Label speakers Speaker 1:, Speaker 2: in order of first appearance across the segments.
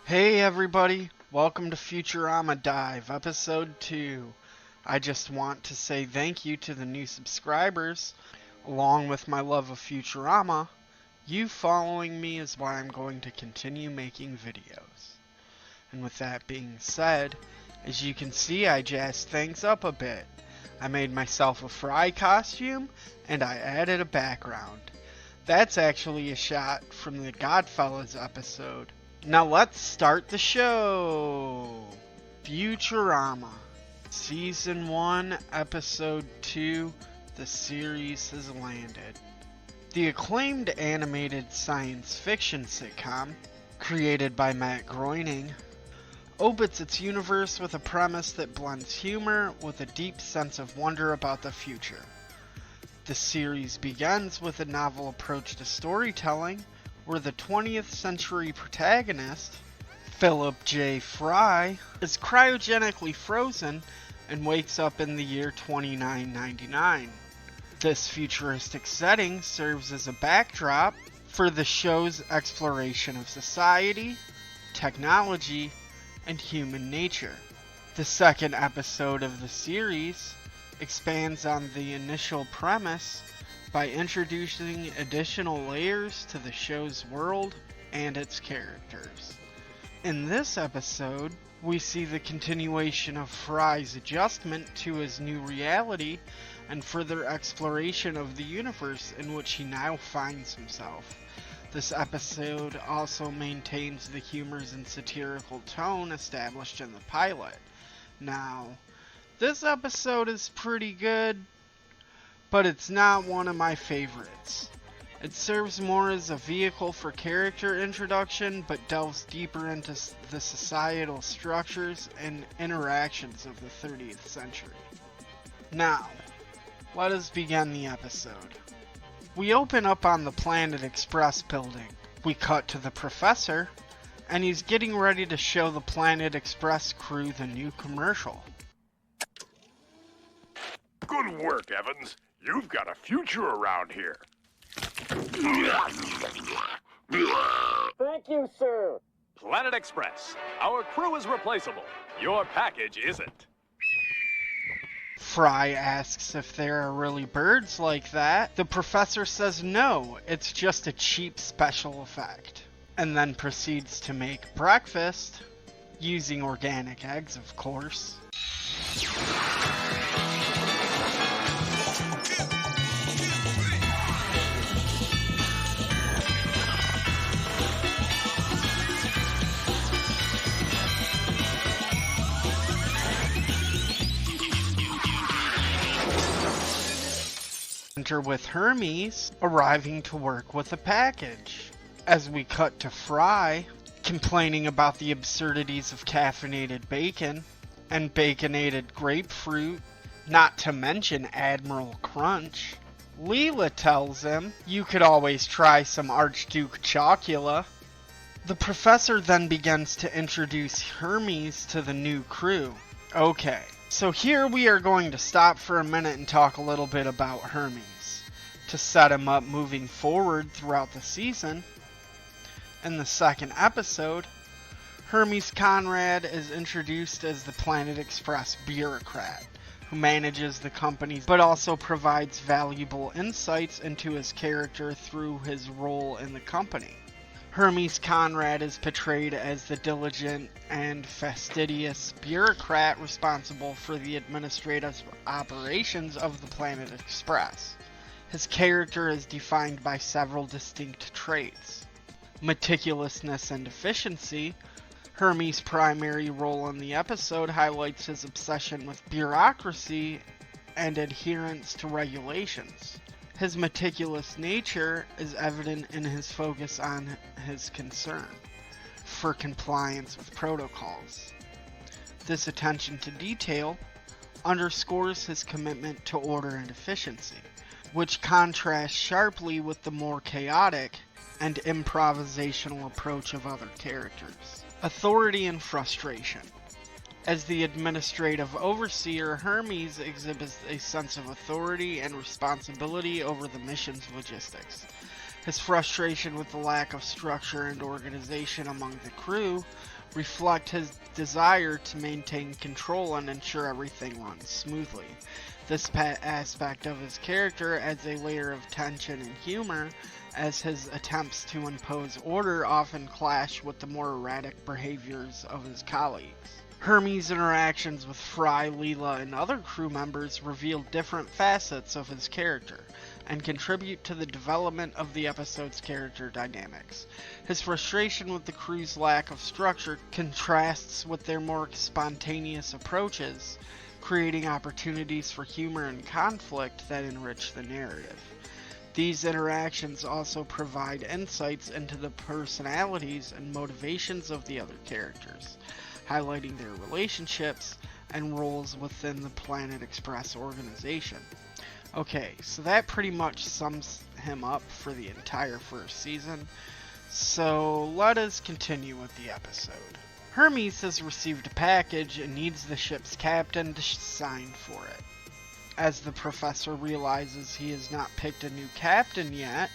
Speaker 1: Hey everybody, welcome to Futurama Dive, episode 2. I just want to say thank you to the new subscribers. Along with my love of Futurama, you following me is why I'm going to continue making videos. And with that being said, as you can see, I jazzed things up a bit. I made myself a Fry costume, and I added a background. That's actually a shot from the Godfellas episode. Now let's start the show! Futurama, Season 1, Episode 2, the series has landed. The acclaimed animated science fiction sitcom, created by Matt Groening, opens its universe with a premise that blends humor with a deep sense of wonder about the future. The series begins with a novel approach to storytelling, where the 20th century protagonist, Philip J. Fry, is cryogenically frozen and wakes up in the year 2999. This futuristic setting serves as a backdrop for the show's exploration of society, technology, and human nature. The second episode of the series expands on the initial premise by introducing additional layers to the show's world and its characters. In this episode, we see the continuation of Fry's adjustment to his new reality and further exploration of the universe in which he now finds himself. This episode also maintains the humorous and satirical tone established in the pilot. Now, this episode is pretty good, but it's not one of my favorites. It serves more as a vehicle for character introduction, but delves deeper into the societal structures and interactions of the 30th century. Now, let us begin the episode. We open up on the Planet Express building. We cut to the professor, and he's getting ready to show the Planet Express crew the new commercial.
Speaker 2: Good work, Evans. You've got a future around here.
Speaker 3: Thank you, sir.
Speaker 4: Planet Express. Our crew is replaceable. Your package isn't.
Speaker 1: Fry asks if there are really birds like that. The professor says no, it's just a cheap special effect. And then proceeds to make breakfast, using organic eggs, of course. Enter with Hermes arriving to work with a package. As we cut to Fry, complaining about the absurdities of caffeinated bacon and baconated grapefruit, not to mention Admiral Crunch. Leela tells him you could always try some Archduke Chocula. The professor then begins to introduce Hermes to the new crew. Okay, so here we are going to stop for a minute and talk a little bit about Hermes, to set him up moving forward throughout the season. In the second episode, Hermes Conrad is introduced as the Planet Express bureaucrat, who manages the company but also provides valuable insights into his character through his role in the company. Hermes Conrad is portrayed as the diligent and fastidious bureaucrat responsible for the administrative operations of the Planet Express. His character is defined by several distinct traits. Meticulousness and efficiency. Hermes' primary role in the episode highlights his obsession with bureaucracy and adherence to regulations. His meticulous nature is evident in his focus on his concern for compliance with protocols. This attention to detail underscores his commitment to order and efficiency, which contrasts sharply with the more chaotic and improvisational approach of other characters. Authority and frustration. As the administrative overseer, Hermes exhibits a sense of authority and responsibility over the mission's logistics. His frustration with the lack of structure and organization among the crew reflect his desire to maintain control and ensure everything runs smoothly. This aspect of his character adds a layer of tension and humor, as his attempts to impose order often clash with the more erratic behaviors of his colleagues. Hermes' interactions with Fry, Leela, and other crew members reveal different facets of his character and contribute to the development of the episode's character dynamics. His frustration with the crew's lack of structure contrasts with their more spontaneous approaches, creating opportunities for humor and conflict that enrich the narrative. These interactions also provide insights into the personalities and motivations of the other characters, highlighting their relationships and roles within the Planet Express organization. Okay, so that pretty much sums him up for the entire first season, so let us continue with the episode. Hermes has received a package and needs the ship's captain to sign for it. As the professor realizes he has not picked a new captain yet,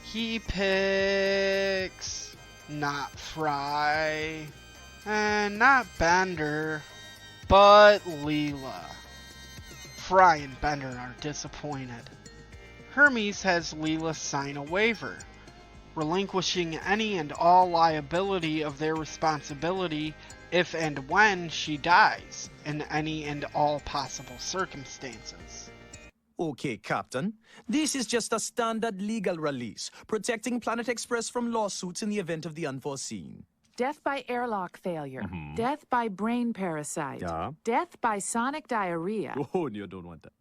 Speaker 1: he picks not Fry, and not Bender, but Leela. Fry and Bender are disappointed. Hermes has Leela sign a waiver, relinquishing any and all liability of their responsibility if and when she dies, in any and all possible circumstances.
Speaker 3: Okay, Captain. This is just a standard legal release, protecting Planet Express from lawsuits in the event of the unforeseen.
Speaker 5: Death by airlock failure. Death by brain parasite.
Speaker 3: Yeah.
Speaker 5: Death by sonic diarrhea.
Speaker 3: Oh, you don't want that.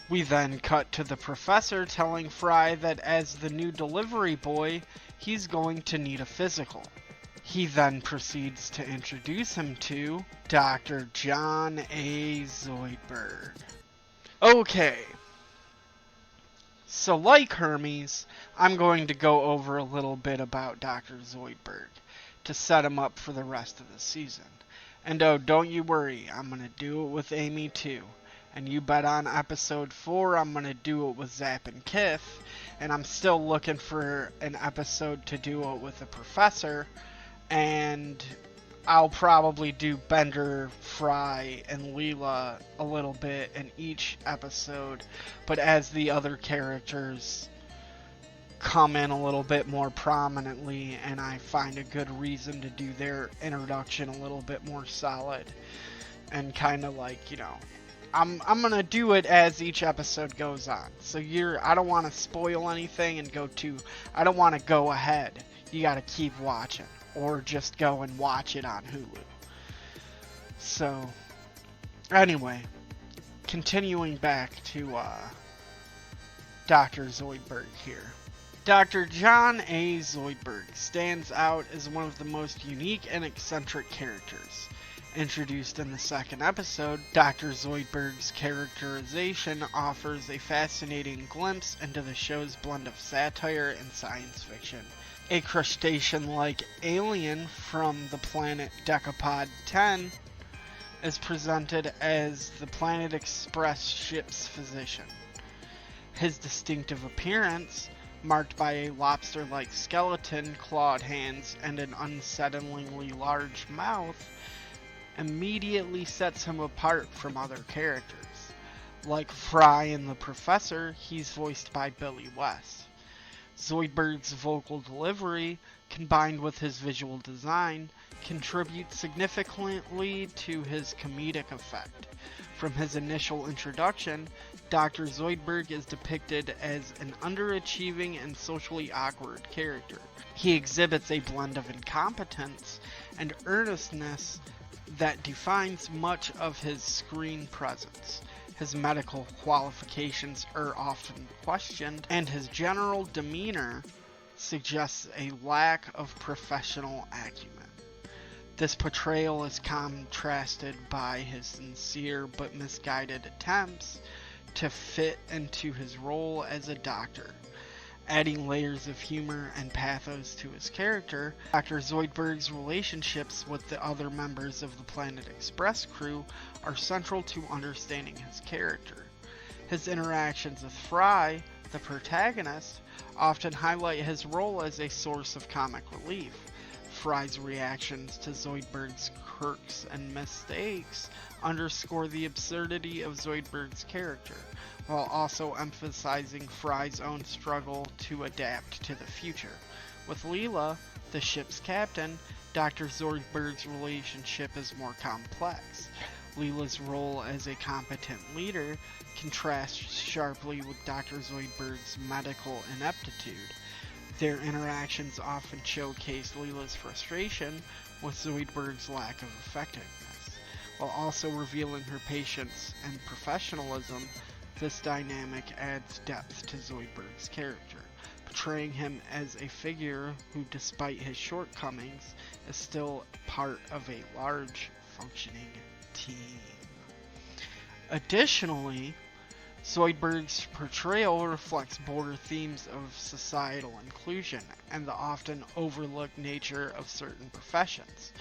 Speaker 1: We then cut to the professor telling Fry that as the new delivery boy, he's going to need a physical. He then proceeds to introduce him to Dr. John A. Zoidberg. Okay. So like Hermes, I'm going to go over a little bit about Dr. Zoidberg to set him up for the rest of the season. And oh, don't you worry, I'm going to do it with Amy too. And you bet on episode 4 I'm going to do it with Zap and Kith. And I'm still looking for an episode to do it with the professor. And I'll probably do Bender, Fry, and Leela a little bit in each episode. But as the other characters come in a little bit more prominently and I find a good reason to do their introduction a little bit more solid and kind of like, you know, I'm gonna do it as each episode goes on. So I don't want to spoil anything and I don't want to go ahead. You gotta keep watching or just go and watch it on Hulu. So anyway, continuing back to Dr. Zoidberg here. Dr. John A. Zoidberg stands out as one of the most unique and eccentric characters. Introduced in the second episode, Dr. Zoidberg's characterization offers a fascinating glimpse into the show's blend of satire and science fiction. A crustacean-like alien from the planet Decapod 10 is presented as the Planet Express ship's physician. His distinctive appearance, marked by a lobster-like skeleton, clawed hands, and an unsettlingly large mouth, immediately sets him apart from other characters. Like Fry and the Professor, he's voiced by Billy West. Zoidberg's vocal delivery, combined with his visual design, contributes significantly to his comedic effect. From his initial introduction, Dr. Zoidberg is depicted as an underachieving and socially awkward character. He exhibits a blend of incompetence and earnestness that defines much of his screen presence. His medical qualifications are often questioned, and his general demeanor suggests a lack of professional acumen. This portrayal is contrasted by his sincere but misguided attempts to fit into his role as a doctor. Adding layers of humor and pathos to his character, Dr. Zoidberg's relationships with the other members of the Planet Express crew are central to understanding his character. His interactions with Fry, the protagonist, often highlight his role as a source of comic relief. Fry's reactions to Zoidberg's quirks and mistakes underscore the absurdity of Zoidberg's character, while also emphasizing Fry's own struggle to adapt to the future. With Leela, the ship's captain, Dr. Zoidberg's relationship is more complex. Leela's role as a competent leader contrasts sharply with Dr. Zoidberg's medical ineptitude. Their interactions often showcase Leela's frustration with Zoidberg's lack of effectiveness, while also revealing her patience and professionalism. This dynamic adds depth to Zoidberg's character, portraying him as a figure who, despite his shortcomings, is still part of a large, functioning team. Additionally, Zoidberg's portrayal reflects broader themes of societal inclusion and the often overlooked nature of certain professions.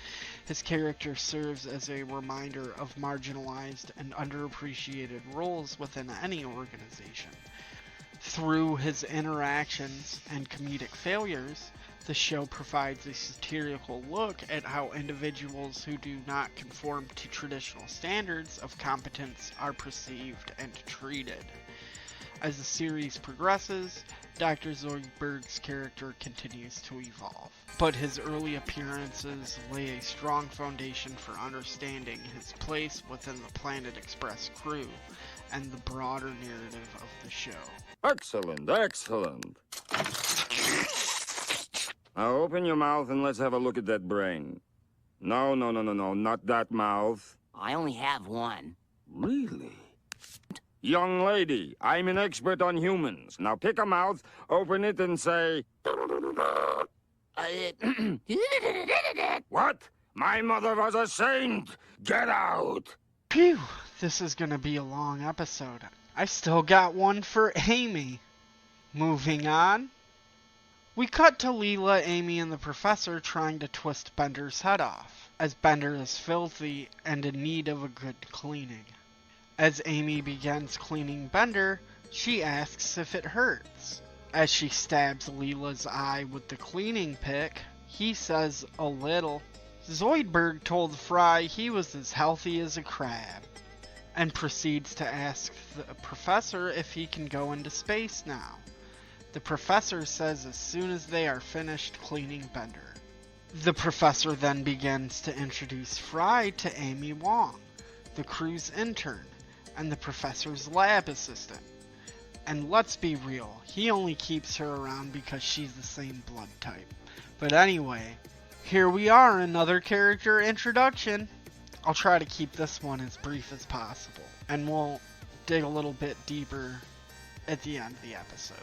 Speaker 1: His character serves as a reminder of marginalized and underappreciated roles within any organization. Through his interactions and comedic failures, the show provides a satirical look at how individuals who do not conform to traditional standards of competence are perceived and treated. As the series progresses, Dr. Zoidberg's character continues to evolve, but his early appearances lay a strong foundation for understanding his place within the Planet Express crew and the broader narrative of the show.
Speaker 6: Excellent, excellent. Now open your mouth and let's have a look at that brain. No, not that mouth.
Speaker 7: I only have one.
Speaker 6: Really? Young lady, I'm an expert on humans. Now pick a mouth, open it, and say... What? My mother was a saint! Get out!
Speaker 1: Phew, this is gonna be a long episode. I still got one for Amy. Moving on. We cut to Leela, Amy, and the professor trying to twist Bender's head off, as Bender is filthy and in need of a good cleaning. As Amy begins cleaning Bender, she asks if it hurts. As she stabs Leela's eye with the cleaning pick, he says a little. Zoidberg told Fry he was as healthy as a crab, and proceeds to ask the professor if he can go into space now. The professor says as soon as they are finished cleaning Bender. The professor then begins to introduce Fry to Amy Wong, the crew's intern, and the professor's lab assistant. And let's be real, he only keeps her around because she's the same blood type. But anyway, here we are, another character introduction. I'll try to keep this one as brief as possible, and we'll dig a little bit deeper at the end of the episode.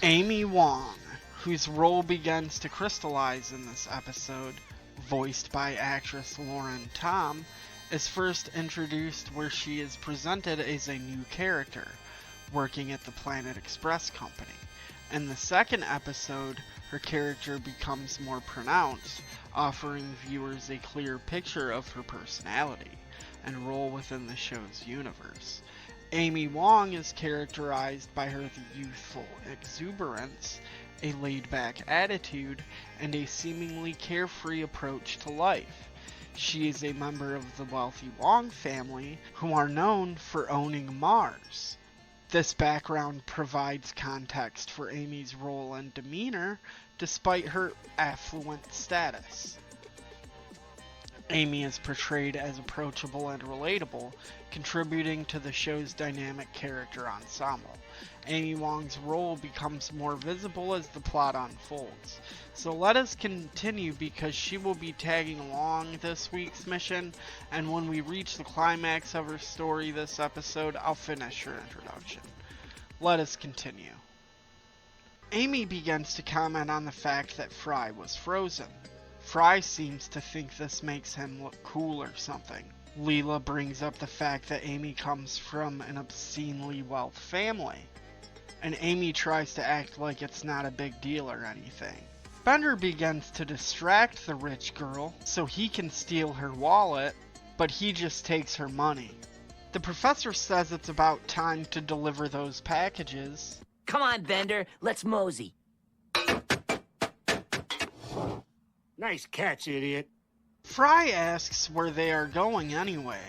Speaker 1: Amy Wong, whose role begins to crystallize in this episode, voiced by actress Lauren Tom, is first introduced where she is presented as a new character, working at the Planet Express company. In the second episode, her character becomes more pronounced, offering viewers a clear picture of her personality and role within the show's universe. Amy Wong is characterized by her youthful exuberance, a laid-back attitude, and a seemingly carefree approach to life. She is a member of the wealthy Wong family, who are known for owning Mars. This background provides context for Amy's role and demeanor, despite her affluent status. Amy is portrayed as approachable and relatable, contributing to the show's dynamic character ensemble. Amy Wong's role becomes more visible as the plot unfolds. So let us continue, because she will be tagging along this week's mission, and when we reach the climax of her story this episode, I'll finish her introduction. Let us continue. Amy begins to comment on the fact that Fry was frozen. Fry seems to think this makes him look cool or something. Leela brings up the fact that Amy comes from an obscenely wealthy family, and Amy tries to act like it's not a big deal or anything. Bender begins to distract the rich girl so he can steal her wallet, but he just takes her money. The professor says it's about time to deliver those packages.
Speaker 7: Come on, Bender. Let's mosey.
Speaker 8: Nice catch, idiot.
Speaker 1: Fry asks where they are going anyway.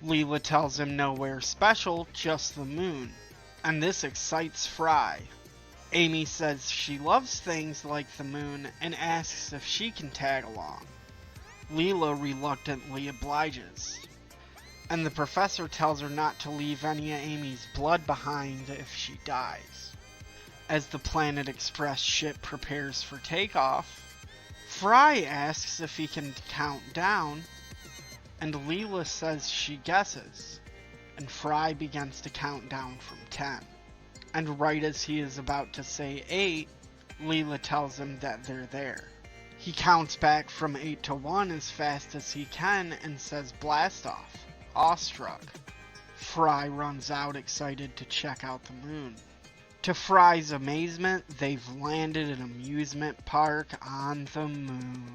Speaker 1: Leela tells him nowhere special, just the moon. And this excites Fry. Amy says she loves things like the moon and asks if she can tag along. Leela reluctantly obliges. And the professor tells her not to leave any of Amy's blood behind if she dies. As the Planet Express ship prepares for takeoff, Fry asks if he can count down, and Leela says she guesses, and Fry begins to count down from 10. And right as he is about to say 8, Leela tells him that they're there. He counts back from 8 to 1 as fast as he can and says blast off, awestruck. Fry runs out excited to check out the moon. To Fry's amazement, they've landed an amusement park on the moon.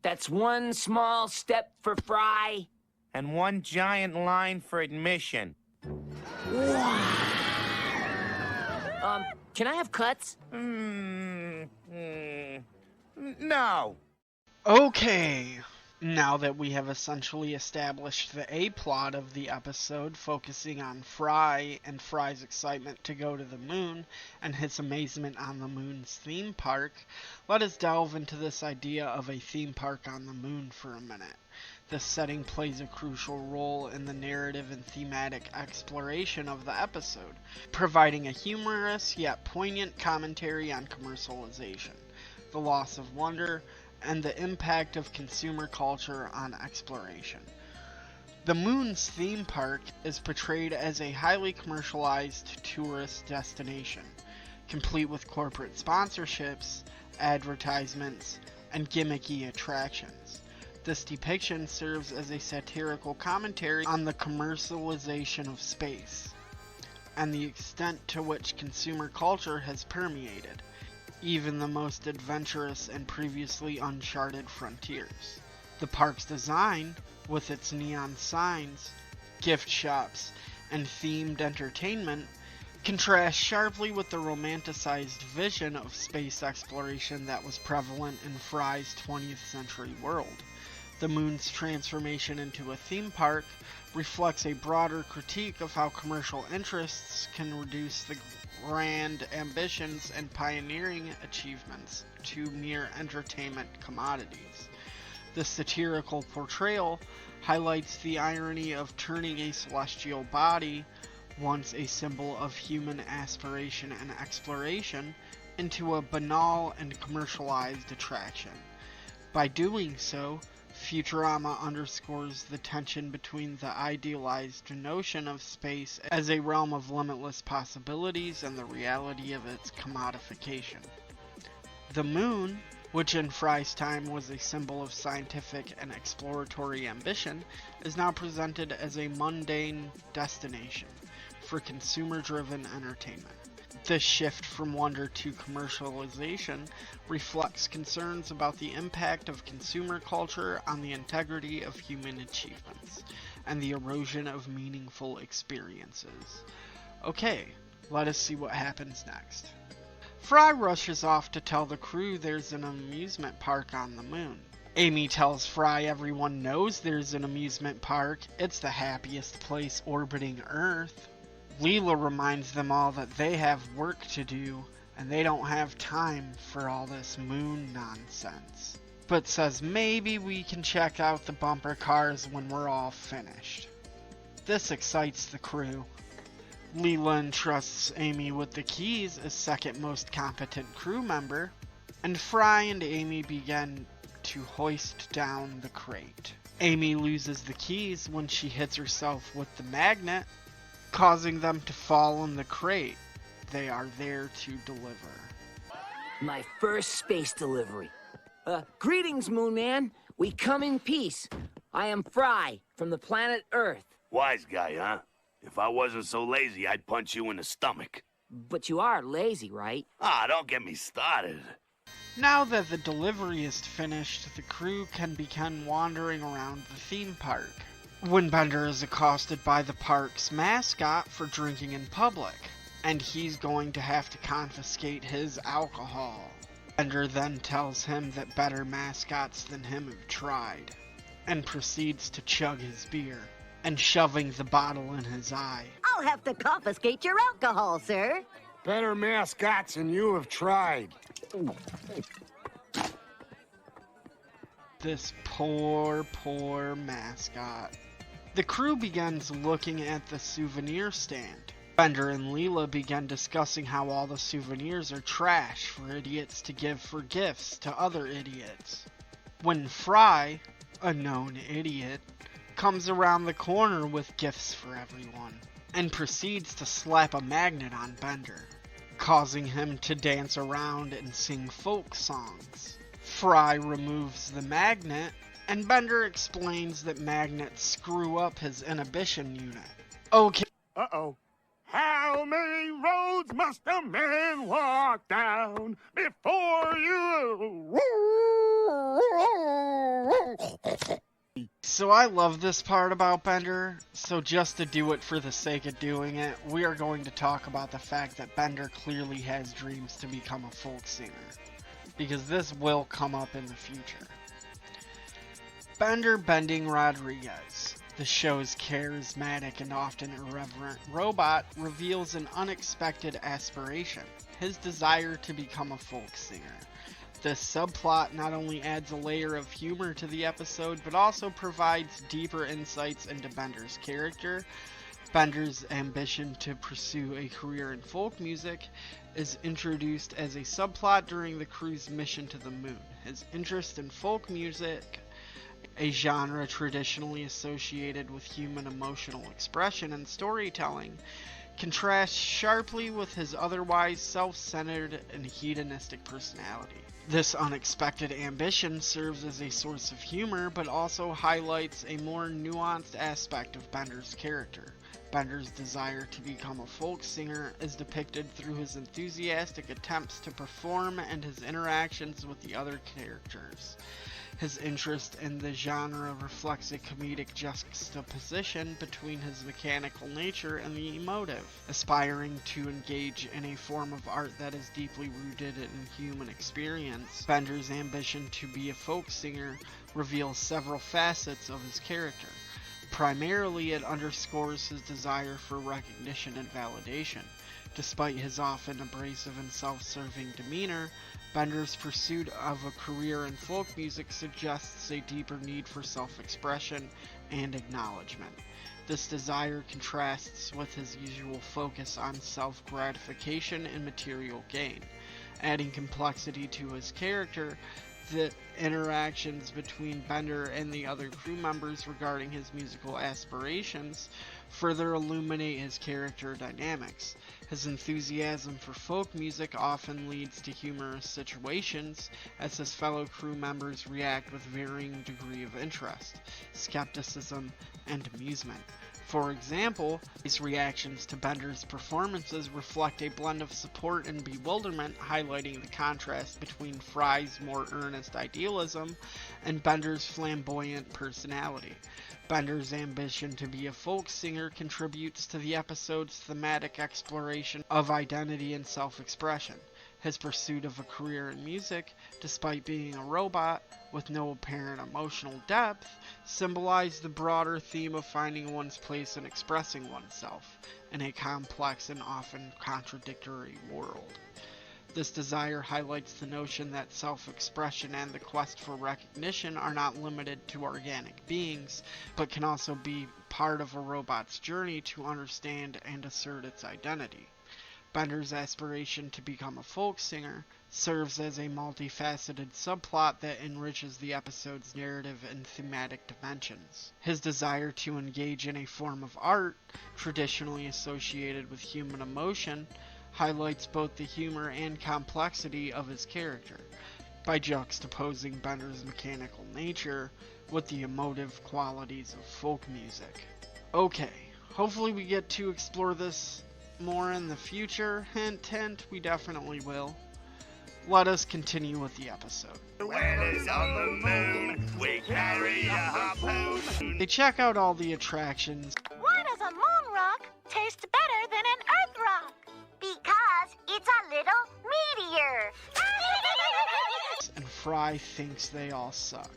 Speaker 7: That's one small step for Fry.
Speaker 9: And one giant line for admission.
Speaker 7: Can I have cuts?
Speaker 9: No.
Speaker 1: Okay, now that we have essentially established the A-plot of the episode, focusing on Fry and Fry's excitement to go to the moon and his amazement on the moon's theme park, let us delve into this idea of a theme park on the moon for a minute. This setting plays a crucial role in the narrative and thematic exploration of the episode, providing a humorous yet poignant commentary on commercialization, the loss of wonder, and the impact of consumer culture on exploration. The moon's theme park is portrayed as a highly commercialized tourist destination, complete with corporate sponsorships, advertisements, and gimmicky attractions. This depiction serves as a satirical commentary on the commercialization of space, and the extent to which consumer culture has permeated even the most adventurous and previously uncharted frontiers. The park's design, with its neon signs, gift shops, and themed entertainment, contrasts sharply with the romanticized vision of space exploration that was prevalent in Fry's 20th century world. The moon's transformation into a theme park reflects a broader critique of how commercial interests can reduce the grand ambitions and pioneering achievements to mere entertainment commodities. The satirical portrayal highlights the irony of turning a celestial body, once a symbol of human aspiration and exploration, into a banal and commercialized attraction. By doing so, Futurama underscores the tension between the idealized notion of space as a realm of limitless possibilities and the reality of its commodification. The moon, which in Fry's time was a symbol of scientific and exploratory ambition, is now presented as a mundane destination for consumer-driven entertainment. This shift from wonder to commercialization reflects concerns about the impact of consumer culture on the integrity of human achievements and the erosion of meaningful experiences. Okay, let us see what happens next. Fry rushes off to tell the crew there's an amusement park on the moon. Amy tells Fry everyone knows there's an amusement park, it's the happiest place orbiting Earth. Leela reminds them all that they have work to do and they don't have time for all this moon nonsense, but says maybe we can check out the bumper cars when we're all finished. This excites the crew. Leela entrusts Amy with the keys as second most competent crew member, and Fry and Amy begin to hoist down the crate. Amy loses the keys when she hits herself with the magnet, causing them to fall in the crate they are there to deliver.
Speaker 7: My first space delivery. Greetings, Moon Man. We come in peace. I am Fry from the planet Earth.
Speaker 2: Wise guy, huh? If I wasn't so lazy, I'd punch you in the stomach.
Speaker 7: But you are lazy, right?
Speaker 2: Don't get me started.
Speaker 1: Now that the delivery is finished, the crew can begin wandering around the theme park. When Bender is accosted by the park's mascot for drinking in public, and he's going to have to confiscate his alcohol. Bender then tells him that better mascots than him have tried, and proceeds to chug his beer, and shoving the bottle in his eye.
Speaker 10: I'll have to confiscate your alcohol, sir.
Speaker 8: Better mascots than you have tried.
Speaker 1: This poor mascot. The crew begins looking at the souvenir stand. Bender and Leela begin discussing how all the souvenirs are trash for idiots to give for gifts to other idiots. When Fry, a known idiot, comes around the corner with gifts for everyone, and proceeds to slap a magnet on Bender, causing him to dance around and sing folk songs. Fry removes the magnet, and Bender explains that magnets screw up his inhibition unit. Okay.
Speaker 6: Uh-oh. How many roads must a man walk down before you...
Speaker 1: So I love this part about Bender, so just to do it for the sake of doing it, we are going to talk about the fact that Bender clearly has dreams to become a folk singer, because this will come up in the future. Bender Bending Rodriguez, the show's charismatic and often irreverent robot, reveals an unexpected aspiration, his desire to become a folk singer. This subplot not only adds a layer of humor to the episode, but also provides deeper insights into Bender's character. Bender's ambition to pursue a career in folk music is introduced as a subplot during the crew's mission to the moon. His interest in folk music, a genre traditionally associated with human emotional expression and storytelling, contrasts sharply with his otherwise self-centered and hedonistic personality. This unexpected ambition serves as a source of humor, but also highlights a more nuanced aspect of Bender's character. Bender's desire to become a folk singer is depicted through his enthusiastic attempts to perform and his interactions with the other characters. His interest in the genre reflects a comedic juxtaposition between his mechanical nature and the emotive, aspiring to engage in a form of art that is deeply rooted in human experience. Bender's ambition to be a folk singer reveals several facets of his character. Primarily, it underscores his desire for recognition and validation. Despite his often abrasive and self-serving demeanor, Bender's pursuit of a career in folk music suggests a deeper need for self-expression and acknowledgement. This desire contrasts with his usual focus on self-gratification and material gain. Adding complexity to his character, the interactions between Bender and the other crew members regarding his musical aspirations further illuminate his character dynamics. His enthusiasm for folk music often leads to humorous situations, as his fellow crew members react with varying degree of interest, skepticism, and amusement. For example, his reactions to Bender's performances reflect a blend of support and bewilderment, highlighting the contrast between Fry's more earnest idealism and Bender's flamboyant personality. Bender's ambition to be a folk singer contributes to the episode's thematic exploration of identity and self-expression. His pursuit of a career in music, despite being a robot with no apparent emotional depth, symbolized the broader theme of finding one's place and expressing oneself in a complex and often contradictory world. This desire highlights the notion that self-expression and the quest for recognition are not limited to organic beings, but can also be part of a robot's journey to understand and assert its identity. Bender's aspiration to become a folk singer serves as a multifaceted subplot that enriches the episode's narrative and thematic dimensions. His desire to engage in a form of art, traditionally associated with human emotion, highlights both the humor and complexity of his character, by juxtaposing Bender's mechanical nature with the emotive qualities of folk music. Okay, hopefully we get to explore this more in the future. Hint, hint, we definitely will. Let us continue with the episode.
Speaker 2: Dwellers on the moon, we carry a harpoon.
Speaker 1: They check out all the attractions.
Speaker 10: Why does a moon rock taste better than an earth rock?
Speaker 1: Fry thinks they all suck.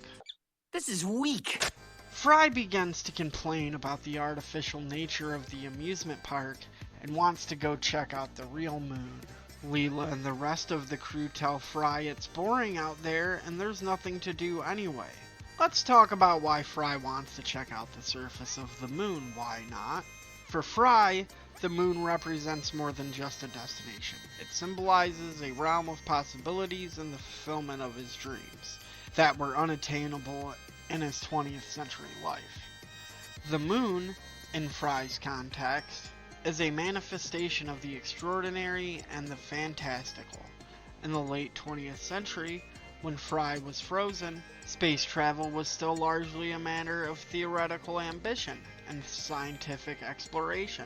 Speaker 7: This is weak.
Speaker 1: Fry begins to complain about the artificial nature of the amusement park and wants to go check out the real moon. Leela and the rest of the crew tell Fry it's boring out there and there's nothing to do anyway. Let's talk about why Fry wants to check out the surface of the moon, why not? For Fry, the moon represents more than just a destination. It symbolizes a realm of possibilities and the fulfillment of his dreams that were unattainable in his 20th century life. The moon, in Fry's context, is a manifestation of the extraordinary and the fantastical. In the late 20th century, when Fry was frozen, space travel was still largely a matter of theoretical ambition and scientific exploration.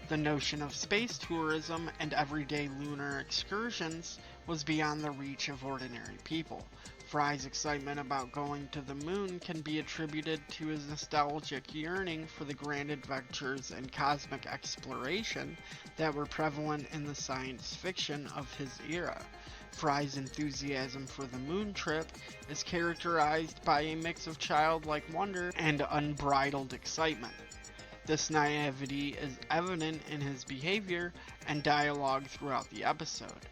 Speaker 1: The notion of space tourism and everyday lunar excursions was beyond the reach of ordinary people. Fry's excitement about going to the moon can be attributed to his nostalgic yearning for the grand adventures and cosmic exploration that were prevalent in the science fiction of his era. Fry's enthusiasm for the moon trip is characterized by a mix of childlike wonder and unbridled excitement. This naivety is evident in his behavior and dialogue throughout the episode.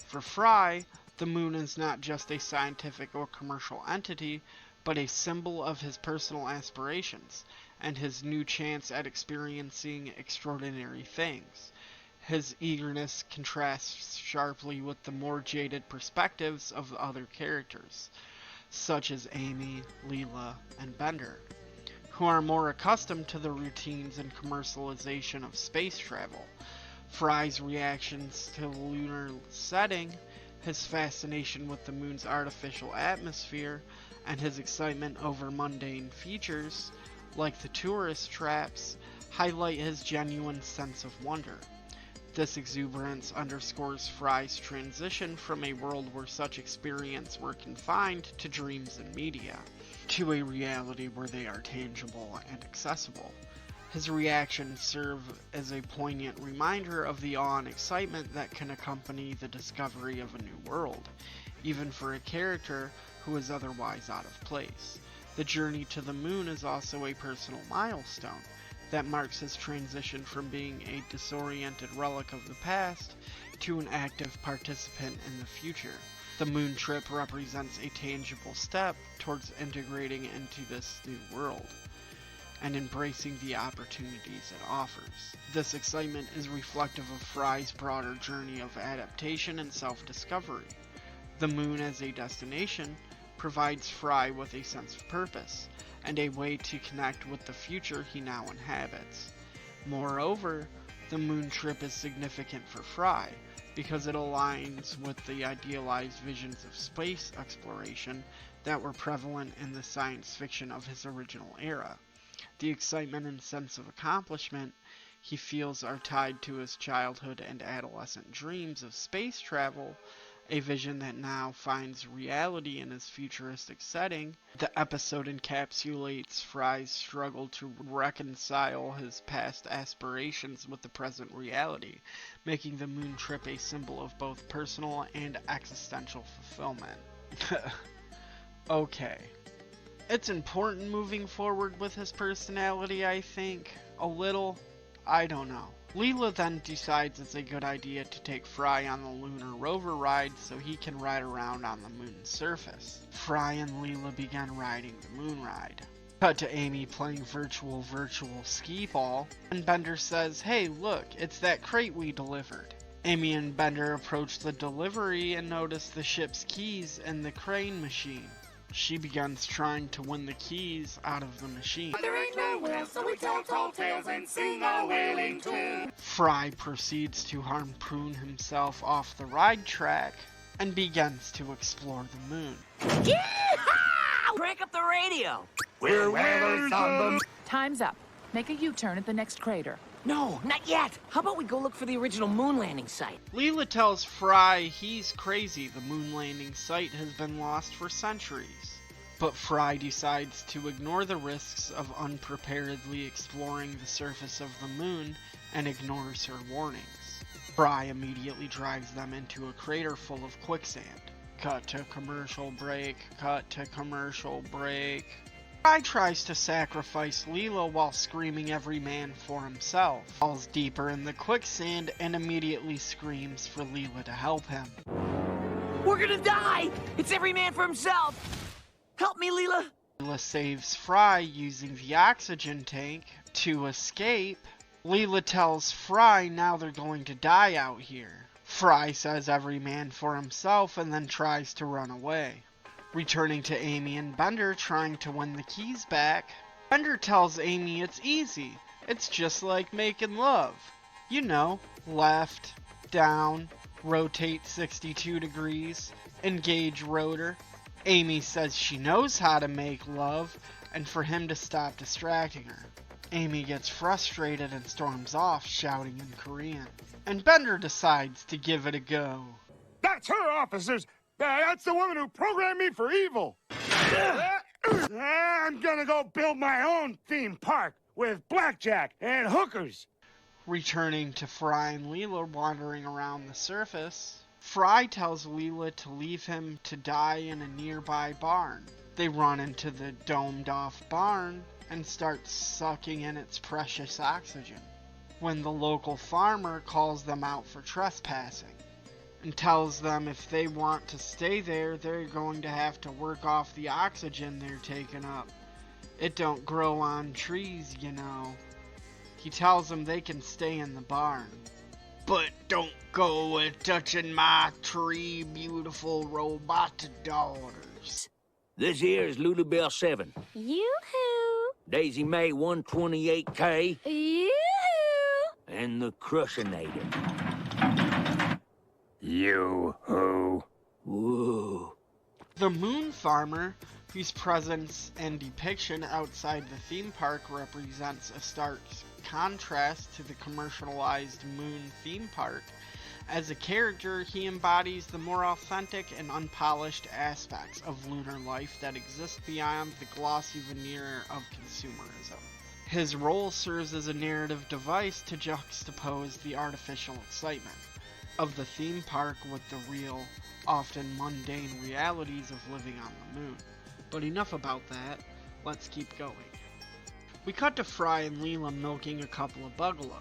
Speaker 1: For Fry, the moon is not just a scientific or commercial entity, but a symbol of his personal aspirations and his new chance at experiencing extraordinary things. His eagerness contrasts sharply with the more jaded perspectives of other characters, such as Amy, Leela, and Bender, who are more accustomed to the routines and commercialization of space travel. Fry's reactions to the lunar setting, his fascination with the moon's artificial atmosphere, and his excitement over mundane features, like the tourist traps, highlight his genuine sense of wonder. This exuberance underscores Fry's transition from a world where such experiences were confined to dreams and media, to a reality where they are tangible and accessible. His reactions serve as a poignant reminder of the awe and excitement that can accompany the discovery of a new world, even for a character who is otherwise out of place. The journey to the moon is also a personal milestone that marks his transition from being a disoriented relic of the past to an active participant in the future. The moon trip represents a tangible step towards integrating into this new world and embracing the opportunities it offers. This excitement is reflective of Fry's broader journey of adaptation and self-discovery. The moon as a destination provides Fry with a sense of purpose and a way to connect with the future he now inhabits. Moreover, the moon trip is significant for Fry because it aligns with the idealized visions of space exploration that were prevalent in the science fiction of his original era. The excitement and sense of accomplishment he feels are tied to his childhood and adolescent dreams of space travel, a vision that now finds reality in his futuristic setting. The episode encapsulates Fry's struggle to reconcile his past aspirations with the present reality, making the moon trip a symbol of both personal and existential fulfillment. Okay. It's important moving forward with his personality, I think. A little. I don't know. Leela then decides it's a good idea to take Fry on the lunar rover ride so he can ride around on the moon's surface. Fry and Leela begin riding the moon ride. Cut to Amy playing virtual skee ball, and Bender says, "Hey, look, it's that crate we delivered." Amy and Bender approach the delivery and notice the ship's keys in the crane machine. She begins trying to win the keys out of the machine.
Speaker 11: There ain't no will, so we tell tall tales and sing a wailing tune.
Speaker 1: Fry proceeds to harpoon himself off the ride track and begins to explore the moon.
Speaker 7: Yeehaw! Crank up the radio!
Speaker 11: We're whalers on the...
Speaker 5: Time's up. Make a U-turn at the next crater.
Speaker 7: No, not yet. How about we go look for the original moon landing site?
Speaker 1: Leela tells Fry he's crazy. The moon landing site has been lost for centuries. But Fry decides to ignore the risks of unpreparedly exploring the surface of the moon and ignores her warnings. Fry immediately drives them into a crater full of quicksand. Cut to commercial break, cut to commercial break. Fry tries to sacrifice Leela while screaming every man for himself. Falls deeper in the quicksand and immediately screams for Leela to help him.
Speaker 7: We're gonna die! It's every man for himself! Help me, Leela!
Speaker 1: Leela saves Fry using the oxygen tank to escape. Leela tells Fry now they're going to die out here. Fry says every man for himself and then tries to run away. Returning to Amy and Bender trying to win the keys back, Bender tells Amy it's easy. It's just like making love. You know, left, down, rotate 62 degrees, engage rotor. Amy says she knows how to make love and for him to stop distracting her. Amy gets frustrated and storms off, shouting in Korean. And Bender decides to give it a go.
Speaker 8: That's her, officers! That's the woman who programmed me for evil! I'm gonna go build my own theme park with blackjack and hookers!
Speaker 1: Returning to Fry and Leela wandering around the surface, Fry tells Leela to leave him to die in a nearby barn. They run into the domed-off barn and start sucking in its precious oxygen, when the local farmer calls them out for trespassing and tells them if they want to stay there, they're going to have to work off the oxygen they're taking up. It don't grow on trees, you know. He tells them they can stay in the barn. But don't go touching my tree, beautiful robot daughters.
Speaker 7: This here is Ludabelle 7.
Speaker 10: Yoo-hoo!
Speaker 7: Daisy May 128K.
Speaker 10: Yoo-hoo!
Speaker 7: And the Crushinator.
Speaker 6: You-hoo.
Speaker 7: Whoa.
Speaker 1: The Moon Farmer, whose presence and depiction outside the theme park represents a stark contrast to the commercialized Moon theme park. As a character, he embodies the more authentic and unpolished aspects of lunar life that exist beyond the glossy veneer of consumerism. His role serves as a narrative device to juxtapose the artificial excitement of the theme park with the real, often mundane realities of living on the moon. But enough about that, let's keep going. We cut to Fry and Leela milking a couple of buggalo.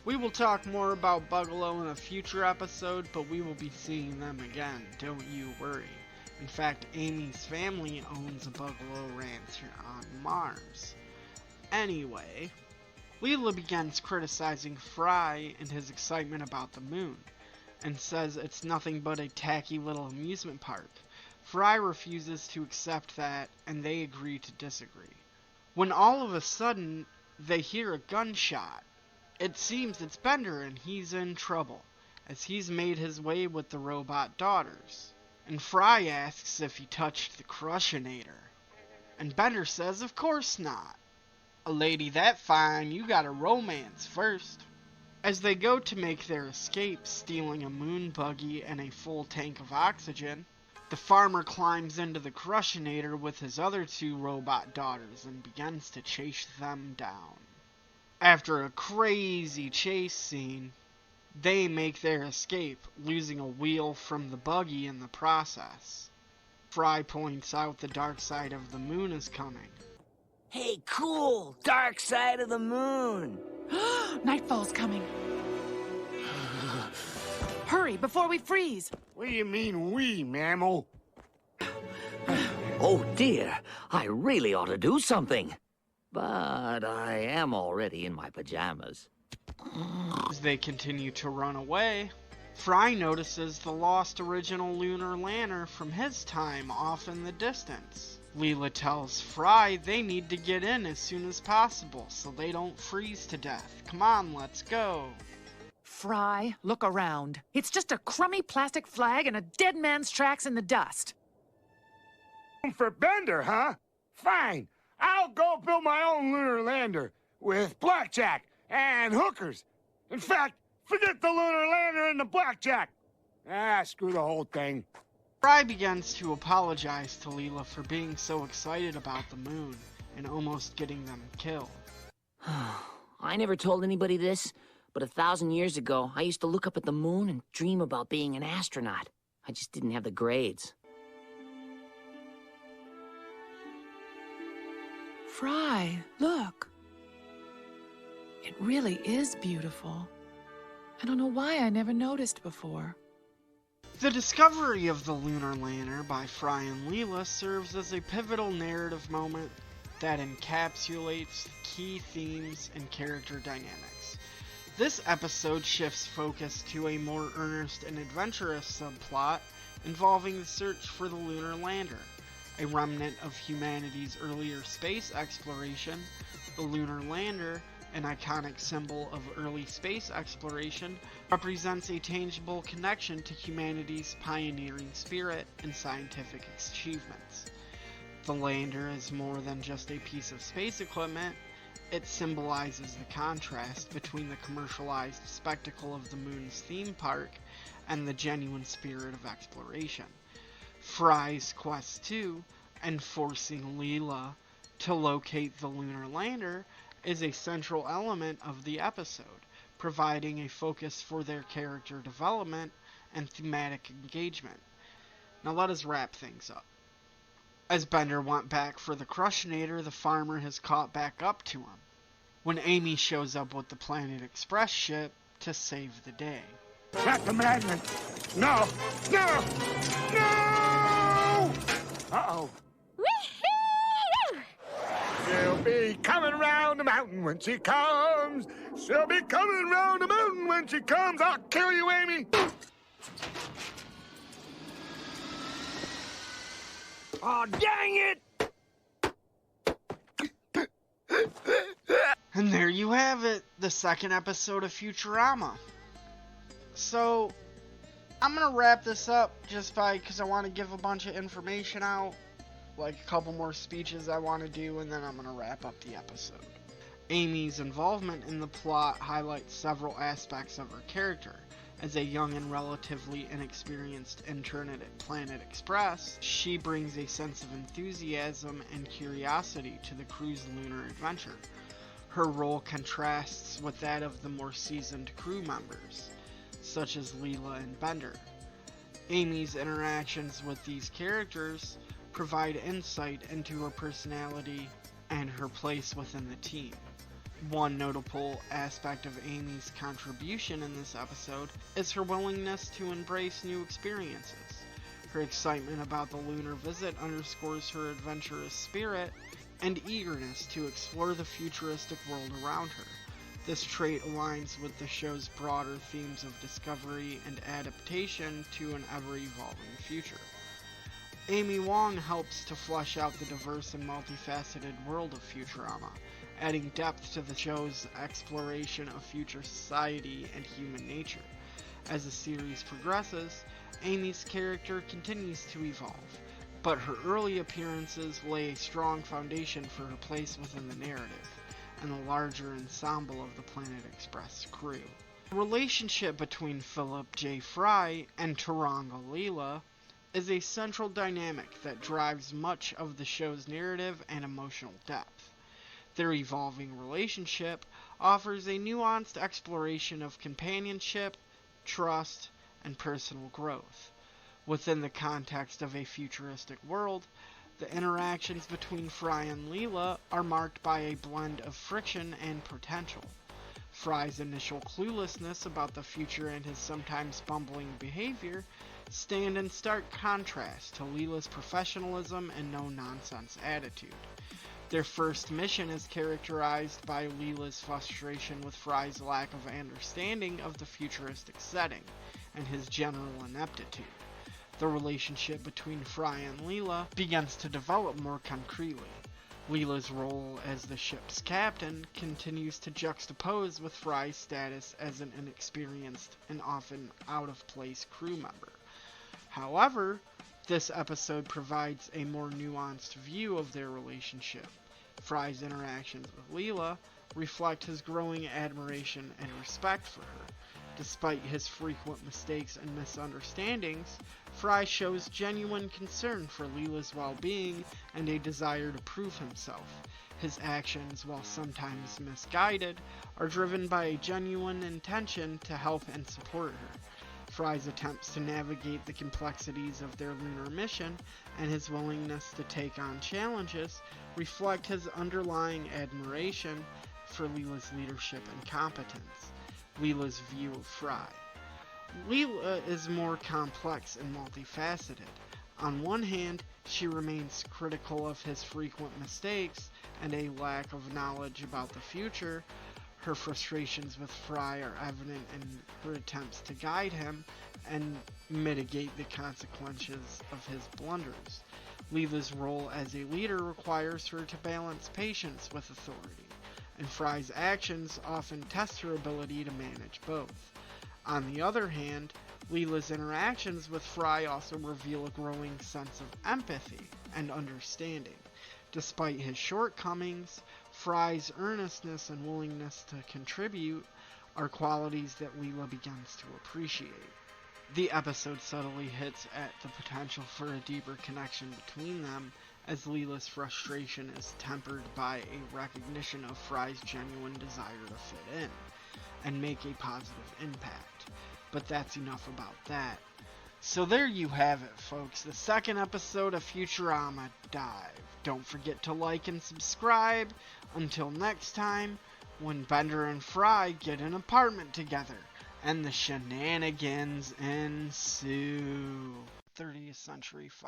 Speaker 1: We will talk more about buggalo in a future episode, but we will be seeing them again, don't you worry. In fact, Amy's family owns a buggalo ranch on Mars. Anyway, Leela begins criticizing Fry and his excitement about the moon, and says it's nothing but a tacky little amusement park. Fry refuses to accept that, and they agree to disagree. When all of a sudden, they hear a gunshot. It seems it's Bender and he's in trouble, as he's made his way with the robot daughters. And Fry asks if he touched the Crushinator. And Bender says of course not. A lady that fine, you gotta romance first. As they go to make their escape, stealing a moon buggy and a full tank of oxygen, the farmer climbs into the Crushinator with his other two robot daughters and begins to chase them down. After a crazy chase scene, they make their escape, losing a wheel from the buggy in the process. Fry points out the dark side of the moon is coming.
Speaker 7: Hey, cool! Dark side of the moon!
Speaker 5: Nightfall's coming. Hurry, before we freeze!
Speaker 8: What do you mean we, mammal?
Speaker 7: Oh dear, I really ought to do something. But I am already in my pajamas.
Speaker 1: As they continue to run away, Fry notices the lost original lunar lantern from his time off in the distance. Leela tells Fry they need to get in as soon as possible so they don't freeze to death. Come on, let's go.
Speaker 5: Fry, look around. It's just a crummy plastic flag and a dead man's tracks in the dust.
Speaker 8: For Bender, huh? Fine. I'll go build my own lunar lander with blackjack and hookers. In fact, forget the lunar lander and the blackjack. Screw the whole thing.
Speaker 1: Fry begins to apologize to Leela for being so excited about the moon and almost getting them killed.
Speaker 7: I never told anybody this, but 1,000 years ago, I used to look up at the moon and dream about being an astronaut. I just didn't have the grades.
Speaker 5: Fry, look. It really is beautiful. I don't know why I never noticed before.
Speaker 1: The discovery of the lunar lander by Fry and Leela serves as a pivotal narrative moment that encapsulates the key themes and character dynamics. This episode shifts focus to a more earnest and adventurous subplot involving the search for the lunar lander, a remnant of humanity's earlier space exploration. The lunar lander, an iconic symbol of early space exploration, represents a tangible connection to humanity's pioneering spirit and scientific achievements. The lander is more than just a piece of space equipment. It symbolizes the contrast between the commercialized spectacle of the moon's theme park and the genuine spirit of exploration. Fry's quest to, and forcing Leela to locate the lunar lander, is a central element of the episode, providing a focus for their character development and thematic engagement. Now let us wrap things up. As Bender went back for the Crushinator, the farmer has caught back up to him, when Amy shows up with the Planet Express ship to save the day.
Speaker 8: Not the magnet! No! No! No! Uh-oh.
Speaker 10: Wee-hoo!
Speaker 8: She'll be coming round the mountain when she comes. She'll be coming round the mountain when she comes. I'll kill you, Amy.
Speaker 6: Oh, dang it!
Speaker 1: And there you have it, the second episode of Futurama. So, I'm gonna wrap this up because I want to give a bunch of information out, like a couple more speeches I want to do, and then I'm gonna wrap up the episode. Amy's involvement in the plot highlights several aspects of her character. As a young and relatively inexperienced intern at Planet Express, she brings a sense of enthusiasm and curiosity to the crew's lunar adventure. Her role contrasts with that of the more seasoned crew members, such as Leela and Bender. Amy's interactions with these characters provide insight into her personality and her place within the team. One notable aspect of Amy's contribution in this episode is her willingness to embrace new experiences. Her excitement about the lunar visit underscores her adventurous spirit and eagerness to explore the futuristic world around her. This trait aligns with the show's broader themes of discovery and adaptation to an ever-evolving future. Amy Wong helps to flesh out the diverse and multifaceted world of Futurama, adding depth to the show's exploration of future society and human nature. As the series progresses, Amy's character continues to evolve, but her early appearances lay a strong foundation for her place within the narrative and the larger ensemble of the Planet Express crew. The relationship between Philip J. Fry and Taranga Leela is a central dynamic that drives much of the show's narrative and emotional depth. Their evolving relationship offers a nuanced exploration of companionship, trust, and personal growth. Within the context of a futuristic world, the interactions between Fry and Leela are marked by a blend of friction and potential. Fry's initial cluelessness about the future and his sometimes bumbling behavior stand in stark contrast to Leela's professionalism and no-nonsense attitude. Their first mission is characterized by Leela's frustration with Fry's lack of understanding of the futuristic setting and his general ineptitude. The relationship between Fry and Leela begins to develop more concretely. Leela's role as the ship's captain continues to juxtapose with Fry's status as an inexperienced and often out-of-place crew member. However, this episode provides a more nuanced view of their relationship. Fry's interactions with Leela reflect his growing admiration and respect for her. Despite his frequent mistakes and misunderstandings, Fry shows genuine concern for Leela's well-being and a desire to prove himself. His actions, while sometimes misguided, are driven by a genuine intention to help and support her. Fry's attempts to navigate the complexities of their lunar mission and his willingness to take on challenges reflect his underlying admiration for Leela's leadership and competence. Leela's view of Fry. Leela is more complex and multifaceted. On one hand, she remains critical of his frequent mistakes and a lack of knowledge about the future. Her frustrations with Fry are evident in her attempts to guide him and mitigate the consequences of his blunders. Leela's role as a leader requires her to balance patience with authority, and Fry's actions often test her ability to manage both. On the other hand, Leela's interactions with Fry also reveal a growing sense of empathy and understanding. Despite his shortcomings, Fry's earnestness and willingness to contribute are qualities that Leela begins to appreciate. The episode subtly hits at the potential for a deeper connection between them, as Leela's frustration is tempered by a recognition of Fry's genuine desire to fit in and make a positive impact. But that's enough about that. So there you have it, folks, the second episode of Futurama Dive. Don't forget to like and subscribe. Until next time, when Bender and Fry get an apartment together and the shenanigans ensue. 30th Century Fox.